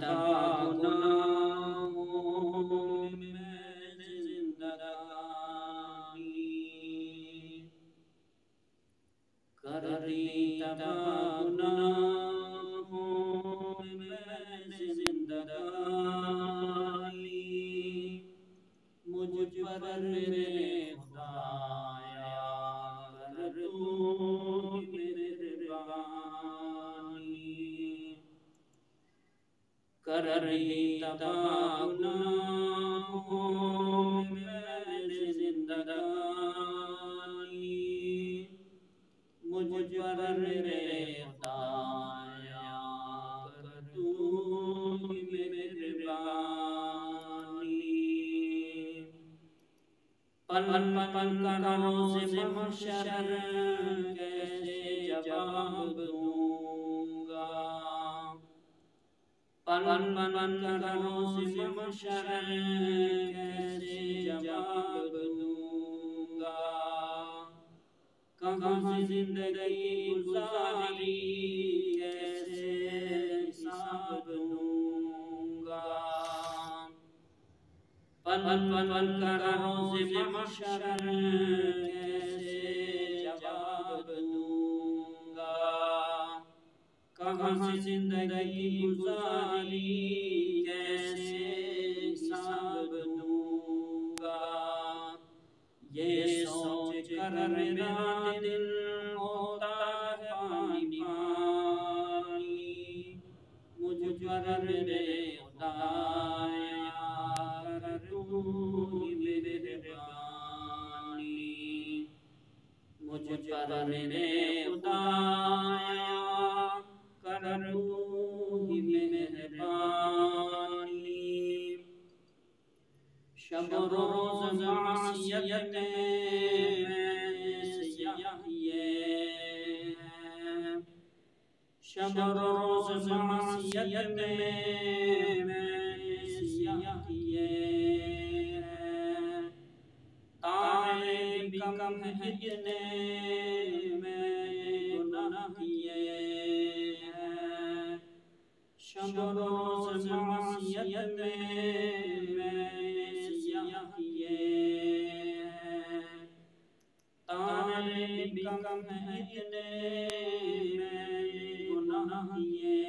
तबा गुनाहों में जिंदगानी कर दी तबा गुनाहों में जिंदगानी मुझ पर मेरे खुदाया कर तू कर रही तबा गुनाहों में जिंदगानी मुझ पर मेरे खुदाया कर तू मेहरबानी पल पल करों से महशर कैसे जवाब दूंगा पल पल करों से महशर कैसे जवाब दूंगा कहाँ से जिंदगी गुजारी कैसे हिसाब दूंगा पल पल करों से महशर कैसे जवाब दूंगा कहाँ से जिंदगी गुजारी कैसे हिसाब दूंगा ये सोच कर मेरा दिल होता है पानी पानी मुझ पर मेरे खुदाया कर तू मेहरबानी मुझ पर मेरे खुदाया कर तू मेहरबानी शब रोज़ मासियत में शब रोज़ मासियत में तारे भी कम है इतने में गुनाह किए शब रोज़ मासियत में तारे भी कम है इतने में गुनाह किए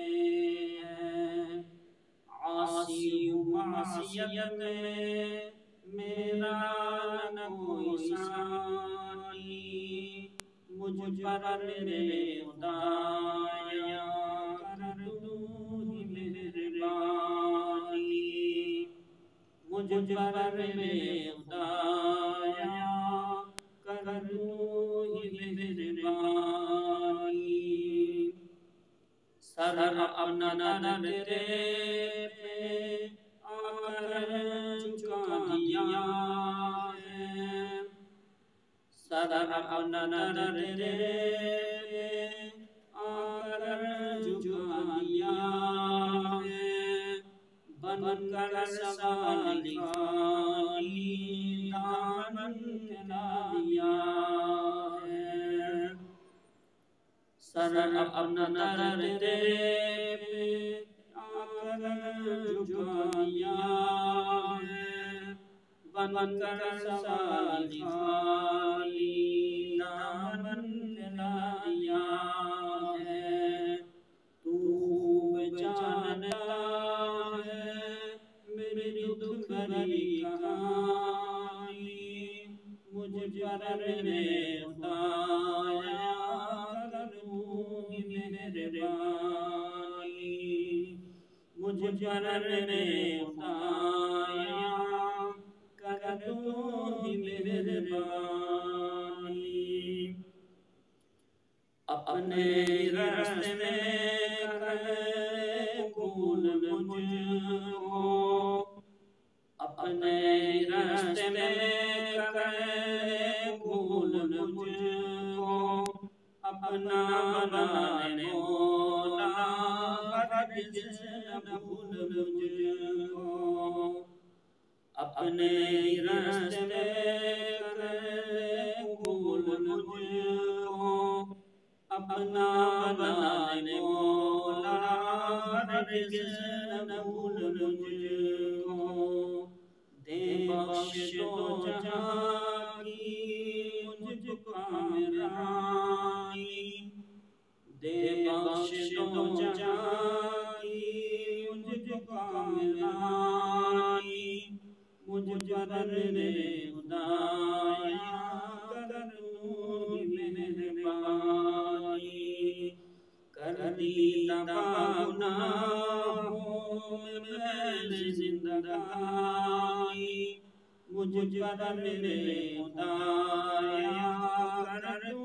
आसी मासियत में मेरा न कोई सानी मुझ पर मेरे खुदाया कर तू मेहरबानी मुझ पर मेरे खुदाया कर तू मेहरबानी सर अपना दर तेरे पे आकर झुका दिया है सर अपना दर तेरे पे आकर झुका दिया है बनकर सवाली खाली दामन फैला दिया है सर अपना दर तेरे पे आकर झुका दिया है बनकर सवाली खाली दामन फैला दिया है तू जानता है मेरी दुख भरी कहानी मुझ पर मेरे खुदाया कर तू मेहरबानी मुझ पर मेरे खुदाया कर तू मेहरबानी अपने रास्ते में कबूल मुझको अपने रास्ते में कबूल मुझको अपना बनाने मौला हरगिज़ न भूल मुझको अपने रास्ते में कबूल मुझको अपना बनाने मौला हरगिज़ न भूल मुझको, दे बख्श दो जहां की मुझको कामरानी, दे बख्श दो जहां की मुझको कामरानी, मुझ पर मेरे खुदाया कर तू मेहरबानी, कर दी तबाह गुनाहों में जिंदगानी, मुझ पर मेरे खुदाया कर तू